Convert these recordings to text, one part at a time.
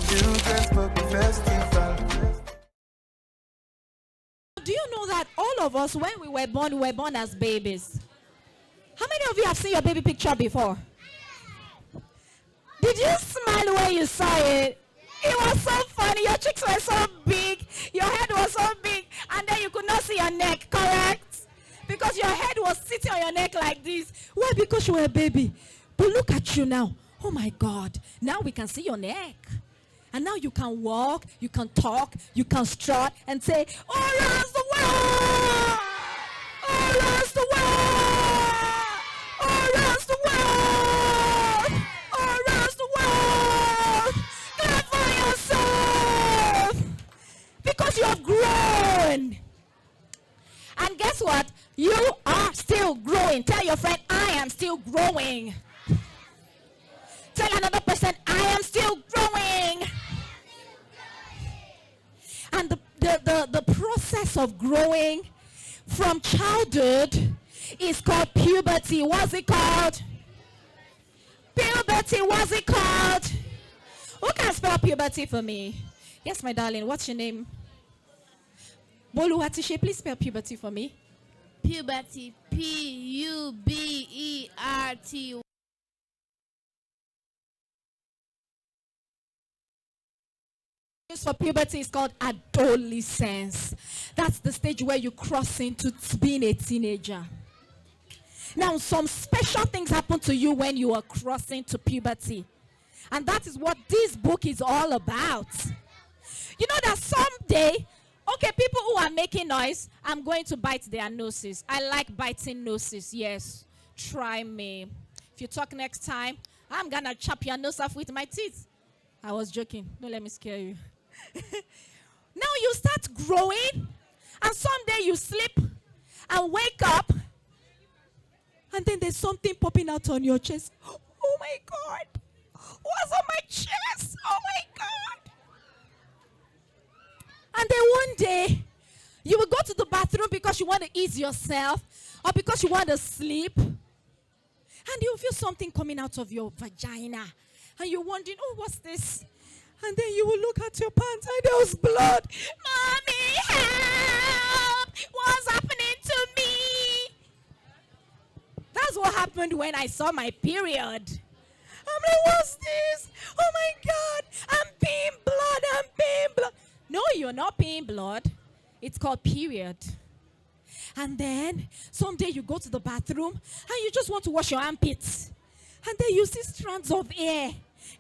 Children's Puppy Festival. Do you know that all of us, when we were born as babies? How many of you have seen your baby picture before? Did you smile when you saw it? It was so funny. Your cheeks were so big. Your head was so big. And then you could not see your neck, correct? Because your head was sitting on your neck like this. Why? Because you were a baby. But look at you now. Oh my God. Now we can see your neck. And now you can walk, you can talk, you can strut and say, all around the world! All around the world! All around the world! All around the world! Clap for yourself! Because you have grown. And guess what? You are still growing. Tell your friend, I am still growing. Tell another person, I am still growing. And the process of growing from childhood is called puberty. What's it called? Puberty, what's it called? Who can spell puberty for me? Yes, my darling, what's your name? Boluwatishe, please spell puberty for me. Puberty, Puberty. For puberty is called adolescence. That's the stage where you cross into being a teenager. Now, some special things happen to you when you are crossing to puberty. And that is what this book is all about. You know that someday, okay, people who are making noise, I'm going to bite their noses. I like biting noses, yes. Try me. If you talk next time, I'm going to chop your nose off with my teeth. I was joking. Don't let me scare you. Now you start growing, and someday you sleep and wake up, and then there's something popping out on your chest. Oh my God, what's on my chest? Oh my God. And then one day you will go to the bathroom because you want to ease yourself or because you want to sleep, and you'll feel something coming out of your vagina, and you're wondering, oh, what's this? And then you will look at your pants and there's blood. Mommy, help! What's happening to me? That's what happened when I saw my period. I'm like, what's this? Oh my God, I'm peeing blood. No, you're not peeing blood. It's called period. And then someday you go to the bathroom and you just want to wash your armpits. And then you see strands of hair.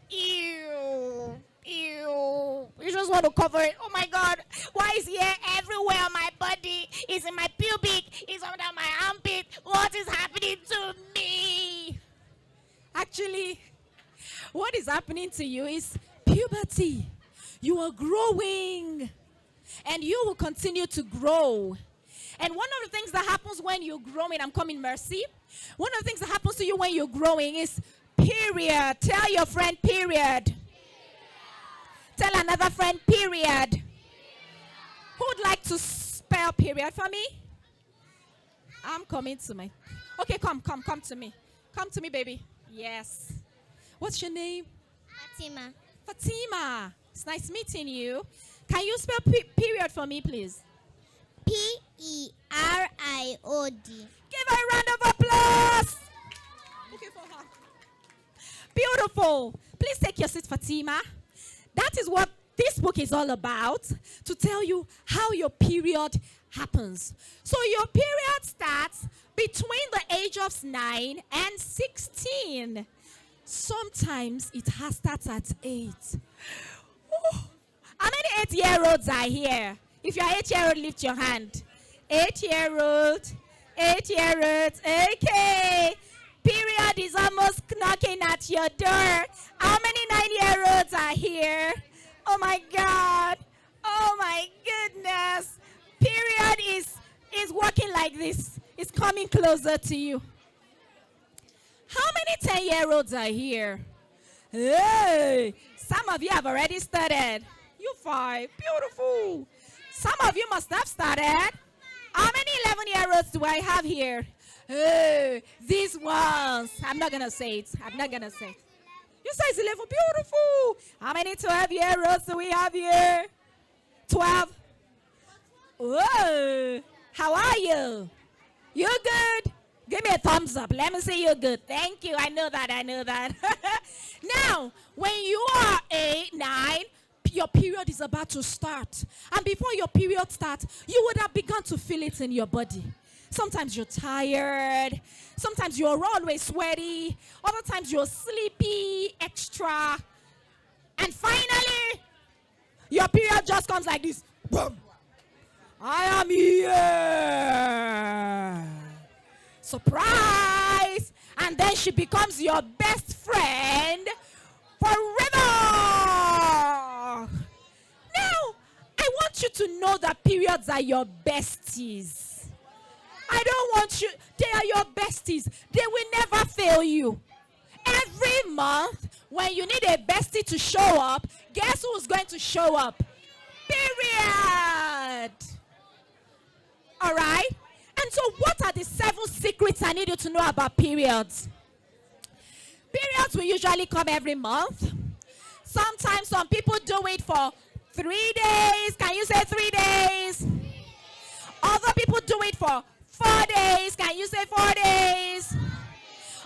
Ew. You just want to cover it. Oh my God, why is hair everywhere on my body? It's in my pubic, it's under my armpit. What is happening to me? Actually, what is happening to you is puberty. You are growing, and you will continue to grow. And one of the things that happens when you're growing, I'm coming, Mercy. One of the things that happens to you when you're growing is period. Tell your friend, period. Tell another friend, period. Who would like to spell period for me? I'm coming to my... Okay, come to me. Come to me, baby. Yes. What's your name? Fatima. It's nice meeting you. Can you spell period for me, please? Period. Give her a round of applause. Okay, for her. Beautiful. Please take your seat, Fatima. That is what this book is all about, to tell you how your period happens. So your period starts between the age of 9 and 16. Sometimes it starts at 8. Oh. How many 8-year-olds are here? If you're 8-year-old, lift your hand. 8-year-old, 8-year-olds, okay. Period is almost knocking at your door. How many 9-year-olds are here? Oh my God. Oh my goodness. Period is working like this. It's coming closer to you. How many 10-year-olds are here? Hey, some of you have already started. You 5. Beautiful. Some of you must have started. How many 11-year-olds do I have here? Hey, these ones. I'm not going to say it. You say it's 11. Beautiful. How many 12-year-olds do we have here? 12. Whoa. How are you? You good? Give me a thumbs up. Let me see you good. Thank you. I know that. Now, when you are 8, 9, your period is about to start. And before your period starts, you would have begun to feel it in your body. Sometimes you're tired. Sometimes you're always sweaty. Other times you're sleepy, extra. And finally, your period just comes like this. Boom. I am here. Surprise. And then she becomes your best friend forever. Now, I want you to know that periods are your besties. I don't want you, they are your besties. They will never fail you. Every month, when you need a bestie to show up, guess who's going to show up? Period. All right? And so what are the 7 secrets I need you to know about periods? Periods will usually come every month. Sometimes some people do it for 3 days. Can you say 3 days? Other people do it for 4 days. Can you say 4 days?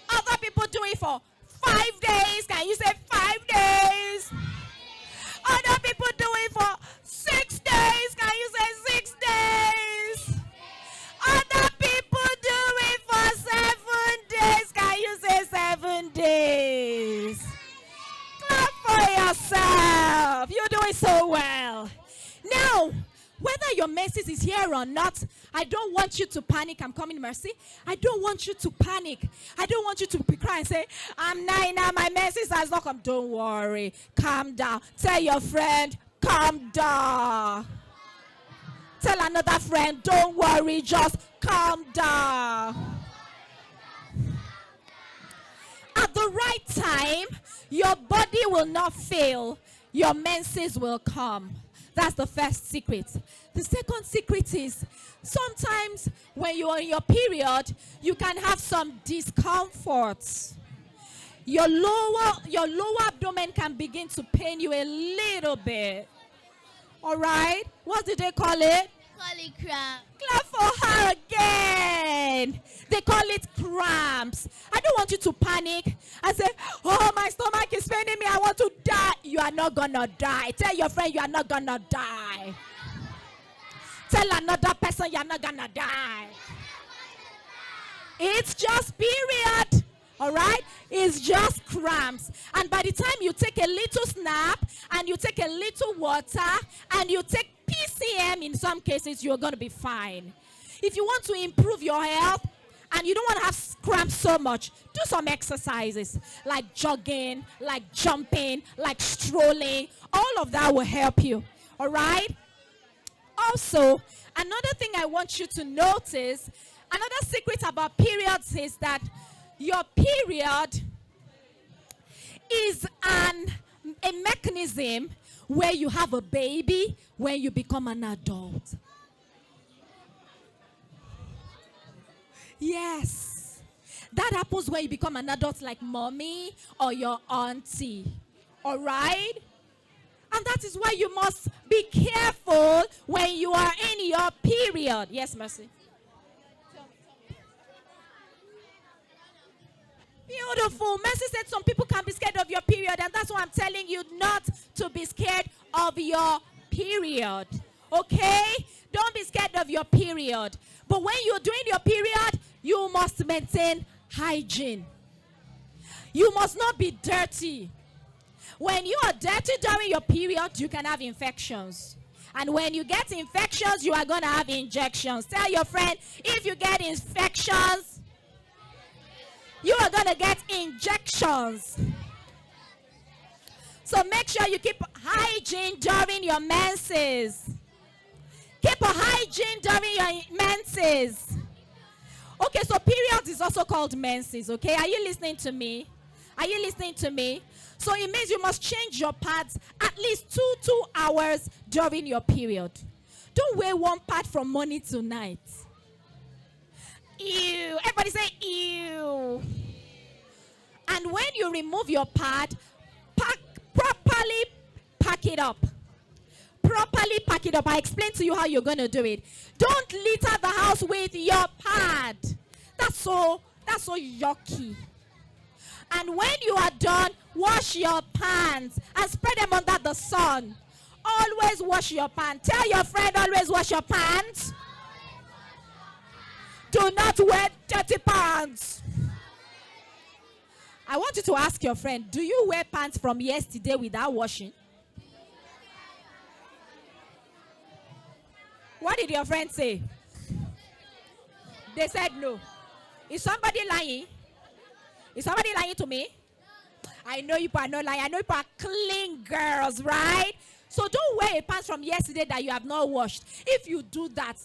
Other people do it for 5 days. Can you say 5 days? Other people do it for 6 days. Can you say 6 days? Other people do it for 7 days. Can you say 7 days? Clap for yourself. You're doing so well. Now, whether your menses is here or not, I don't want you to panic. I'm coming, Mercy. I don't want you to panic. I don't want you to be crying and say, I'm 9 now, my menses has not come. Don't worry. Calm down. Tell your friend, calm down. Tell another friend, don't worry, just calm down. At the right time, your body will not fail. Your menses will come. That's the first secret. The second secret is sometimes when you are in your period, you can have some discomfort. Your lower abdomen can begin to pain you a little bit. All right? What did they call it? Call it cramp. Clap for her again. They call it cramps. I don't want you to panic and say, oh, my stomach is paining me. I want to die. You are not going to die. Tell your friend you are not going to die. Tell another person you're not going to die. It's just period. All right? It's just cramps. And by the time you take a little snap and you take a little water and you take PCM, in some cases, you're going to be fine. If you want to improve your health and you don't want to have cramps so much, do some exercises like jogging, like jumping, like strolling. All of that will help you. All right? Also, another thing I want you to notice, another secret about periods is that your period is a mechanism where you have a baby when you become an adult. Yes. That happens when you become an adult like mommy or your auntie. All right? And that is why you must be careful when you are in your period. Yes, Mercy. Beautiful. Mercy said some people can be scared of your period, and that's why I'm telling you not to be scared of your period. Okay? Don't be scared of your period. But when you're doing your period, you must maintain hygiene. You must not be dirty. When you are dirty during your period, you can have infections. And when you get infections, you are going to have injections. Tell your friend, if you get infections, you are going to get injections. So make sure you keep hygiene during your menses. Keep a hygiene during your menses. Okay, so periods is also called menses, okay? Are you listening to me? Are you listening to me? So it means you must change your pads at least 2 hours during your period. Don't wear one pad from morning to night. Ew. Everybody say ew. And when you remove your pad, Properly pack it up. Properly pack it up. I explained to you how you're going to do it. Don't litter the house with your pad. That's so yucky. And when you are done, wash your pants and spread them under the sun. Always wash your pants. Tell your friend, always wash your pants. Do not wear dirty pants. I want you to ask your friend, do you wear pants from yesterday without washing? What did your friend say? They said no. Is somebody lying? Is somebody lying to me? I know you are not lying. I know you are clean girls, right? So don't wear a pants from yesterday that you have not washed. If you do that,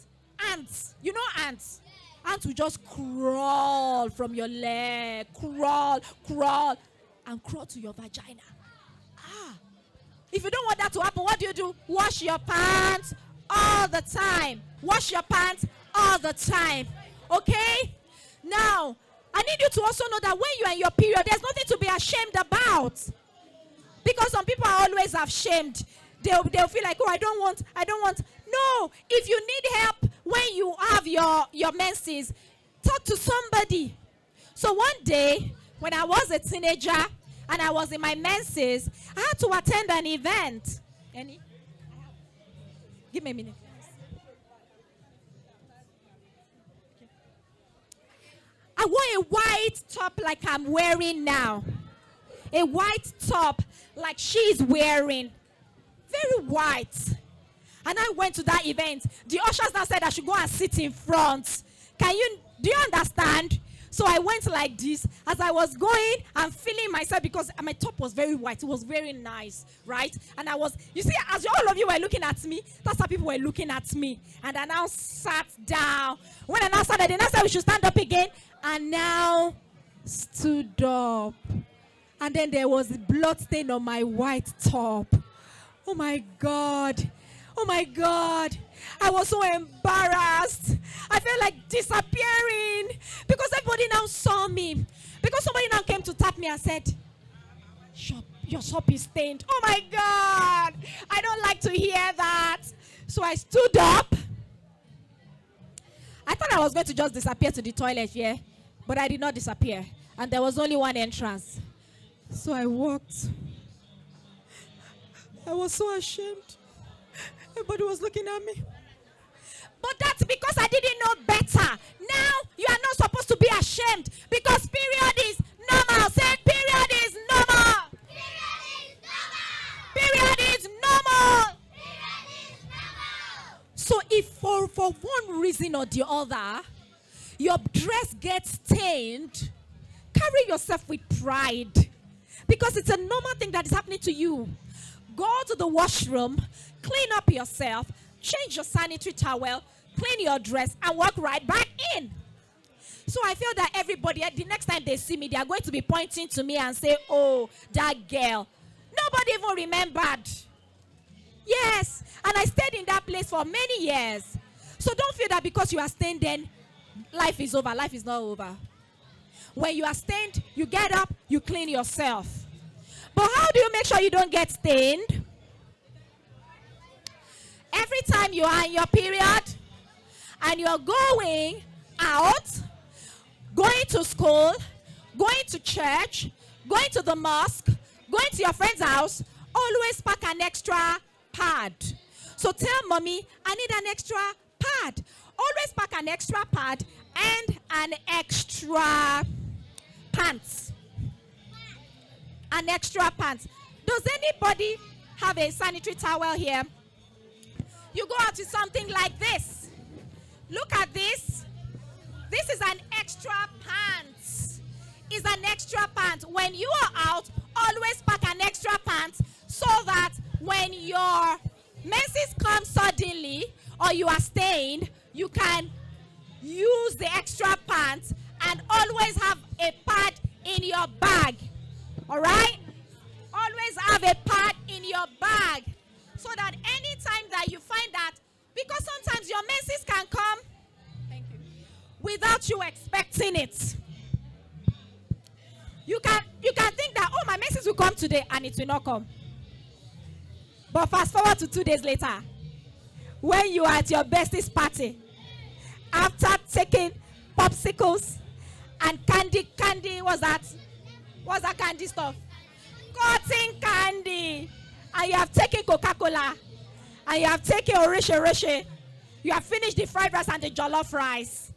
ants, you know ants? Ants will just crawl from your leg, crawl, and crawl to your vagina. If you don't want that to happen, what do? Wash your pants all the time. Wash your pants all the time. Okay? Now, I need you to also know that when you are in your period, there's nothing to be ashamed about. Because some people are always ashamed. They'll feel like, oh, I don't want. No, if you need help when you have your menses, talk to somebody. So one day, when I was a teenager and I was in my menses, I had to attend an event. Give me a minute. I wore a white top like I'm wearing now. A white top like she's wearing. Very white. And I went to that event. The ushers now said I should go and sit in front. Do you understand? So I went like this. As I was going, I'm feeling myself because my top was very white. It was very nice, right? And you see, as all of you were looking at me, that's how people were looking at me. And I now sat down. When I now started, they now said we should stand up again. And now stood up. And then there was a blood stain on my white top. Oh my God. Oh my God. I was so embarrassed. I felt like disappearing because everybody now saw me. Because somebody now came to tap me and said, your shop is stained. Oh my God. I don't like to hear that. So I stood up. I thought I was going to just disappear to the toilet, yeah. But I did not disappear. And there was only one entrance. So I walked. I was so ashamed. Everybody was looking at me. But that's because I didn't know better. Now, you are not supposed to be ashamed. Because period is normal. Say, period is normal. Period is normal. So if for one reason or the other, your dress gets stained, carry yourself with pride. Because it's a normal thing that is happening to you. Go to the washroom, clean up yourself, change your sanitary towel, clean your dress, and walk right back in. So I feel that everybody, the next time they see me, they are going to be pointing to me and say, oh, that girl. Nobody even remembered. Yes, and I stayed in that place for many years. So don't feel that because you are stained, then life is over. Life is not over. When you are stained, you get up, you clean yourself. But how do you make sure you don't get stained? Every time you are in your period and you're going out, going to school, going to church, going to the mosque, going to your friend's house, always pack an extra pad. So tell mommy, I need an extra pad. Always pack an extra pad and an extra pants. An extra pants. Does anybody have a sanitary towel here? You go out with something like this. Look at this. This is an extra pants. It's an extra pants. When you are out, always pack an extra pants so that when your menses come suddenly or you are stained, you can use the extra pants and always have a pad in your bag. All right? Always have a pad in your bag so that anytime that you find that, because sometimes your menses can come without you expecting it. You can think that, oh my my menses will come today and it will not come. But fast forward to 2 days later, when you are at your bestie's party, after taking popsicles and candy, what's that candy stuff? Cotton candy. And you have taken Coca-Cola. And you have taken Orishe. You have finished the fried rice and the jollof rice.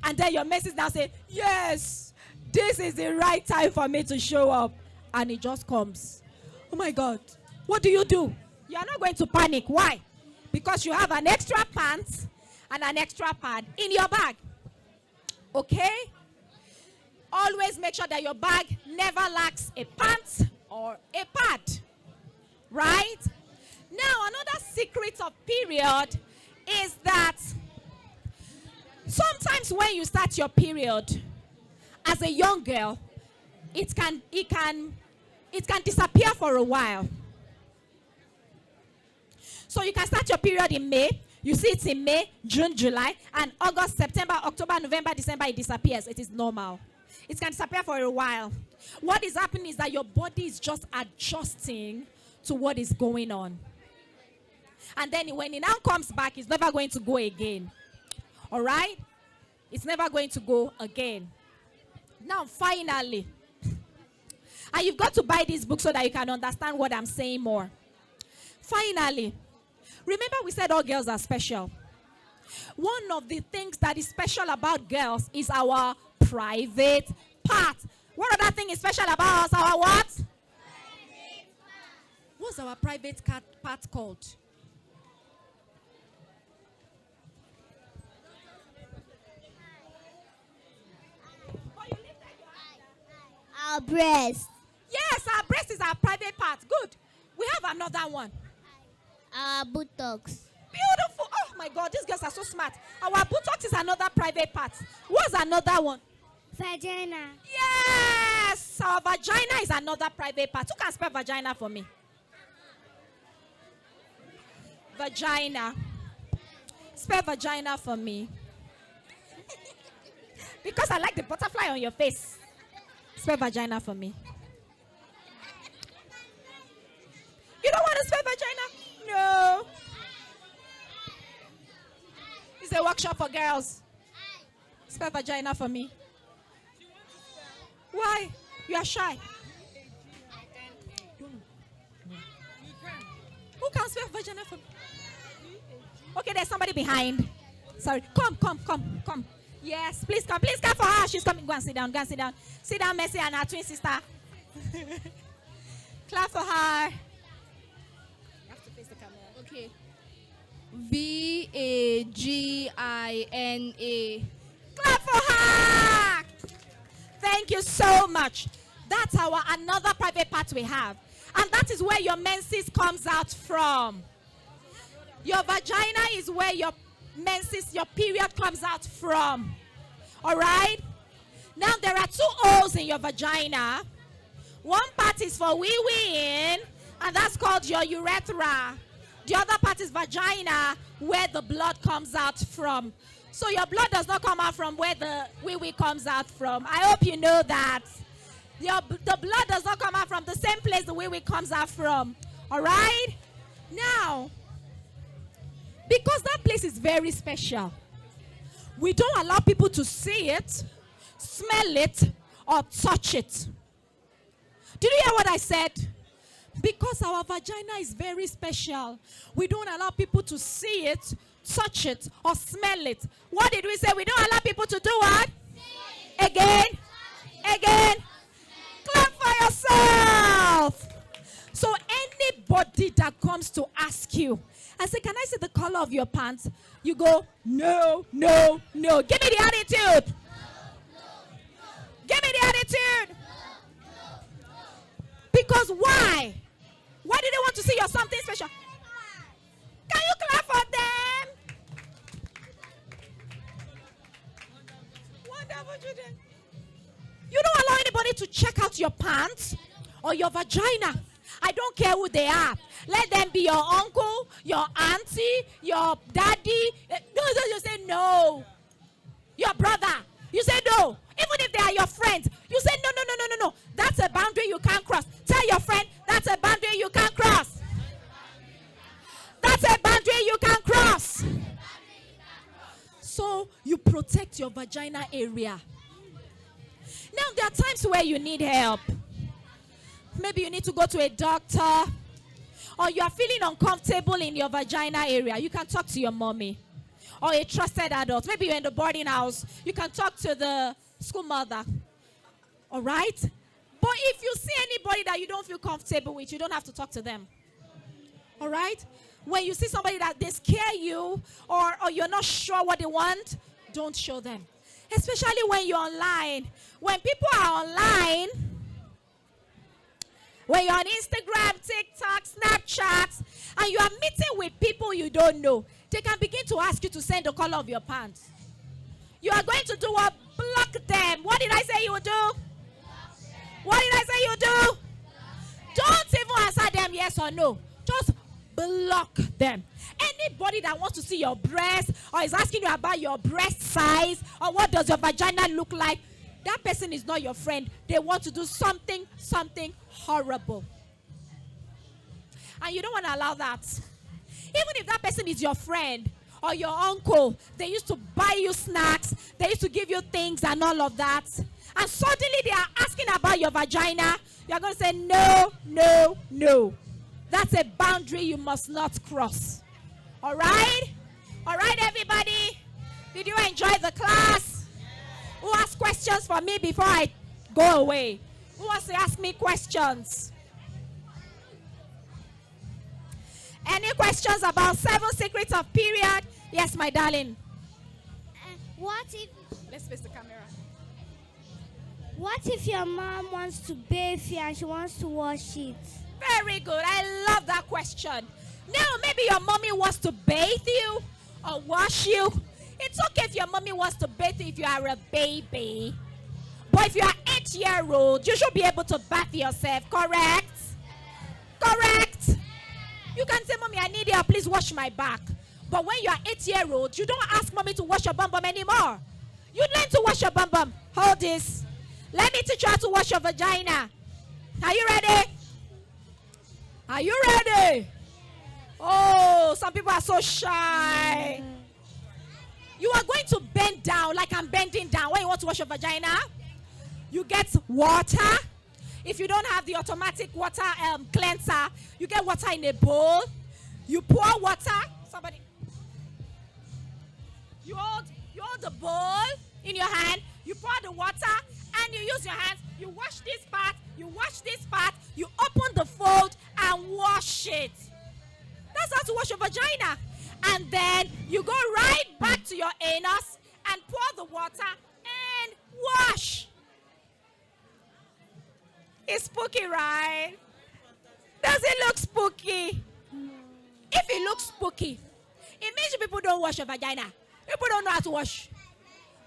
And then your menses now say, yes, this is the right time for me to show up. And it just comes. Oh my God. What do? You are not going to panic. Why? Because you have an extra pants and an extra pad in your bag. Okay? Always make sure that your bag never lacks a pants or a pad. Right? Now, another secret of period is that sometimes when you start your period as a young girl, it can disappear for a while. So you can start your period in May. You see it's in May, June, July, and August, September, October, November, December, it disappears. It is normal. It can disappear for a while. What is happening is that your body is just adjusting to what is going on. And then when it now comes back, it's never going to go again. All right? It's never going to go again. Now, finally, and you've got to buy this book so that you can understand what I'm saying more. Finally, remember we said all girls are special. One of the things that is special about girls is our private part. What other thing is special about us? Our what? What's our private part called? Our breast. Yes, our breast is our private part. Good. We have another one. Our buttocks. Beautiful. Oh my God, these girls are so smart. Our buttocks is another private part. What's another one? Vagina. Yes, our vagina is another private part. Who can spell vagina for me? Vagina. Spell vagina for me. Because I like the butterfly on your face. Spell vagina for me. You don't want to spell vagina? No. It's a workshop for girls. Spell vagina for me. Why? You are shy. Who can spell vagina for me? Okay, there's somebody behind. Sorry. Come. Yes, please come. Please come for her. She's coming. Go and sit down. Sit down, Mercy, and her twin sister. Clap for her. You have to face the camera. Okay. Vagina. Clap for her. Thank you so much. That's our another private part we have. And that is where your menses comes out from. Your vagina is where your menses, your period comes out from. All right? Now there are 2 holes in your vagina. One part is for wee-wee in, and that's called your urethra. The other part is vagina, where the blood comes out from. So your blood does not come out from where the wee-wee comes out from. I hope you know that. The blood does not come out from the same place the wee-wee comes out from. All right? Now, because that place is very special, we don't allow people to see it, smell it, or touch it. Did you hear what I said? Because our vagina is very special, we don't allow people to see it, touch it, or smell it. What did we say? We don't allow people to do what? Again. Clap for yourself. So anybody that comes to ask you and say, can I see the color of your pants? You go, no. Give me the attitude. Give me the attitude. Because why? Why do they want to see your something special? Can you clap for them? Wonderful children. You don't allow anybody to check out your pants or your vagina. I don't care who they are. Let them be your uncle, your auntie, your daddy. No, you say no. Your brother. You say no. Even if they are your friends, you say, no, no, no, no, no, no. That's a boundary you can't cross. Tell your friend, that's a boundary you can't cross. That's a boundary you can't cross. So you protect your vagina area. Now, there are times where you need help. Maybe you need to go to a doctor, or you are feeling uncomfortable in your vagina area. You can talk to your mommy or a trusted adult. Maybe you're in the boarding house. You can talk to the school mother. All right? But if you see anybody that you don't feel comfortable with, you don't have to talk to them. All right? When you see somebody that they scare you, or you're not sure what they want, don't show them. Especially when you're online. When people are online, when you're on Instagram, TikTok, Snapchat, and you are meeting with people you don't know, they can begin to ask you to send the color of your pants. You are going to do what? Block them. What did I say you would do? What did I say you would do? Don't even answer them yes or no. Just block them. Anybody that wants to see your breast, or is asking you about your breast size, or what does your vagina look like, that person is not your friend. They want to do something horrible. And you don't want to allow that. Even if that person is your friend or your uncle, they used to buy you snacks, they used to give you things and all of that. And suddenly they are asking about your vagina. You're going to say, no, no, no. That's a boundary you must not cross. All right? All right, everybody? Did you enjoy the class? Who has questions for me before I go away? Who wants to ask me questions? Any questions about 7 secrets of period? Yes, my darling. What if Let's face the camera. What if your mom wants to bathe you and she wants to wash it? Very good. I love that question. Now, maybe your mommy wants to bathe you or wash you. It's okay if your mommy wants to bathe you if you are a baby. But if you are 8-year-old, you should be able to bath yourself, correct? Correct? You can say, Mommy, I need help. Please wash my back. But when you are 8-year-old, you don't ask Mommy to wash your bum bum anymore. You learn to wash your bum bum. Hold this. Let me teach you how to wash your vagina. Are you ready? Are you ready? Oh, some people are so shy. You are going to bend down like I'm bending down. When you want to wash your vagina, you get water. If you don't have the automatic water cleanser, you get water in a bowl. You pour water. Somebody. You hold the bowl in your hand. You pour the water and you use your hands. You wash this part. You wash this part. You open the fold and wash it. That's how to wash your vagina. And then you go right back to your anus and pour the water and wash. It's spooky, right? Does it look spooky? If it looks spooky, it means people don't wash your vagina. People don't know how to wash.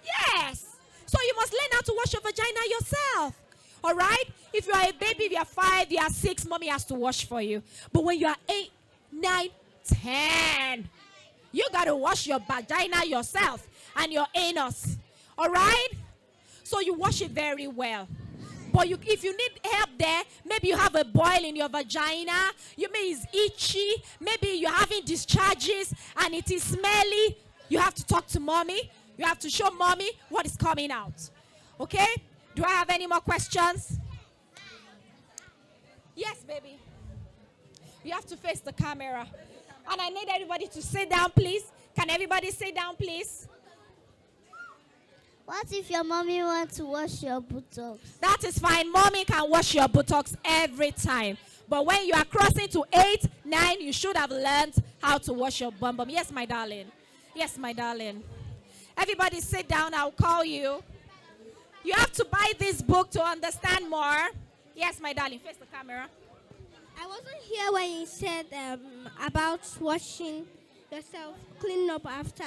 Yes. So you must learn how to wash your vagina yourself. All right? If you are a baby, if you are 5, you are 6, Mommy has to wash for you. But when you are 8, 9, 10, you got to wash your vagina yourself and your anus. All right? So you wash it very well. But if you need help there, maybe you have a boil in your vagina, maybe it's itchy, maybe you're having discharges and it is smelly, you have to talk to Mommy. You have to show Mommy what is coming out. Okay? Do I have any more questions? Yes, baby. You have to face the camera. And I need everybody to sit down, please. Can everybody sit down, please? What if your mommy wants to wash your buttocks? That is fine. Mommy can wash your buttocks every time. But when you are crossing to 8, 9, you should have learned how to wash your bum bum. Yes, my darling. Yes, my darling. Everybody sit down. I'll call you. You have to buy this book to understand more. Yes, my darling. Face the camera. I wasn't here when you said about washing yourself, cleaning up after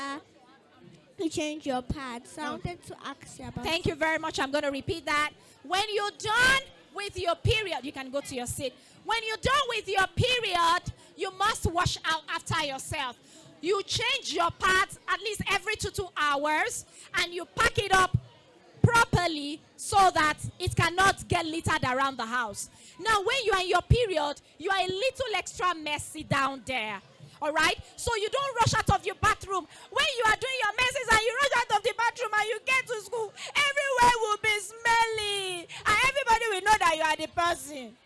you change your pads. So I wanted to ask you about Thank you very much. I'm going to repeat that. When you're done with your period, you can go to your seat. When you're done with your period, you must wash out after yourself. You change your pads at least every 2 hours, and you pack it up properly so that it cannot get littered around the house. Now, when you are in your period, you are a little extra messy down there. All right? So you don't rush out of your bathroom. When you are doing your menses and you rush out of the bathroom and you get to school, everywhere will be smelly. And everybody will know that you are the person.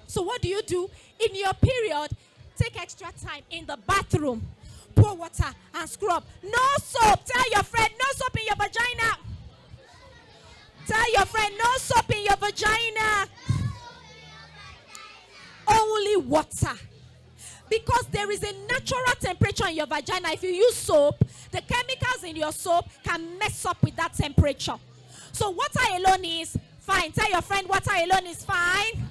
So what do? In your period, take extra time in the bathroom. Pour water and scrub. No soap. Tell your friend, no soap in your vagina. Tell your friend, no soap in your vagina. Only water. Because there is a natural temperature in your vagina. If you use soap, the chemicals in your soap can mess up with that temperature. So water alone is fine. Tell your friend water alone is fine.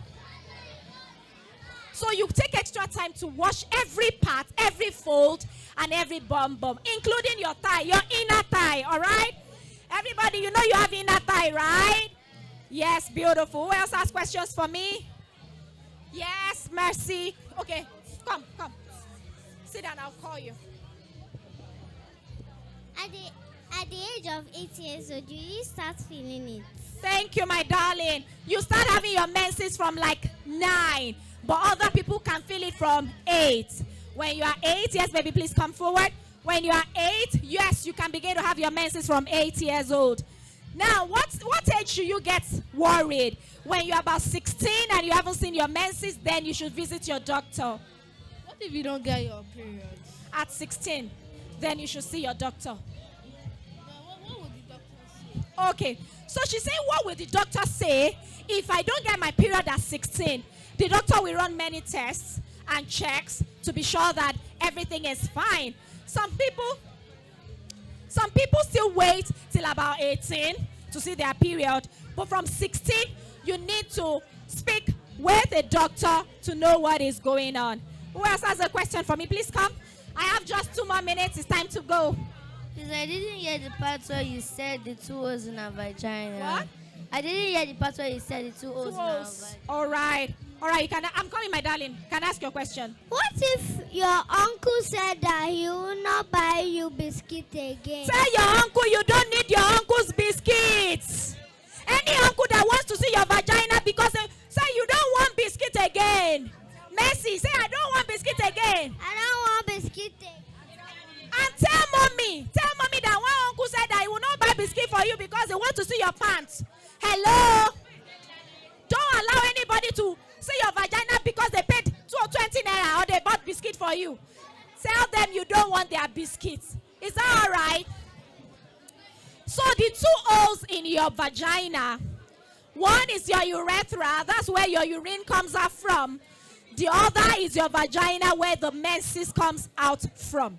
So you take extra time to wash every part, every fold, and every bum, including your thigh, your inner thigh, all right? Everybody, you know you have inner thigh, right? Yes, beautiful. Who else has questions for me? Yes, Mercy. Okay, come. Sit down, I'll call you. At the age of 8 years old, do you start feeling it? Thank you, my darling. You start having your menses from like 9, but other people can feel it from 8. When you are 8, yes, baby, please come forward. When you are 8, yes, you can begin to have your menses from 8 years old. Now, what age should you get worried? When you're about 16 and you haven't seen your menses, then you should visit your doctor. What if you don't get your period? At 16, then you should see your doctor. What would the doctor say? Okay, so she's saying, what will the doctor say if I don't get my period at 16? The doctor will run many tests and checks to be sure that everything is fine. Some people still wait till about 18 to see their period. But from 16, you need to speak with a doctor to know what is going on. Who else has a question for me? Please come. I have just 2 more minutes. It's time to go. Because I didn't hear the part where you said the 2 holes in a vagina. What? I didn't hear the part where you said the 2 holes in a vagina. All right. I'm coming, my darling. Can I ask your question? What if your uncle said that he will not buy you biscuit again? Tell your uncle you don't need your uncle's biscuits. Any uncle that wants to see your vagina because say you don't want biscuit again. Mercy, say I don't want biscuit again. I don't want biscuit again. And tell mommy that one uncle said that he will not buy biscuit for you because he wants to see your pants. Hello? Don't allow anybody to see your vagina because they paid 20 naira or they bought biscuit for you. Tell them you don't want their biscuits. Is that all right? So the 2 holes in your vagina, one is your urethra, that's where your urine comes out from. The other is your vagina where the menses comes out from.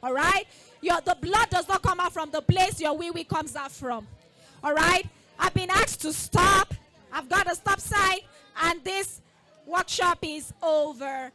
All right? The blood does not come out from the place your wee-wee comes out from. All right? I've been asked to stop. I've got a stop sign. And this workshop is over.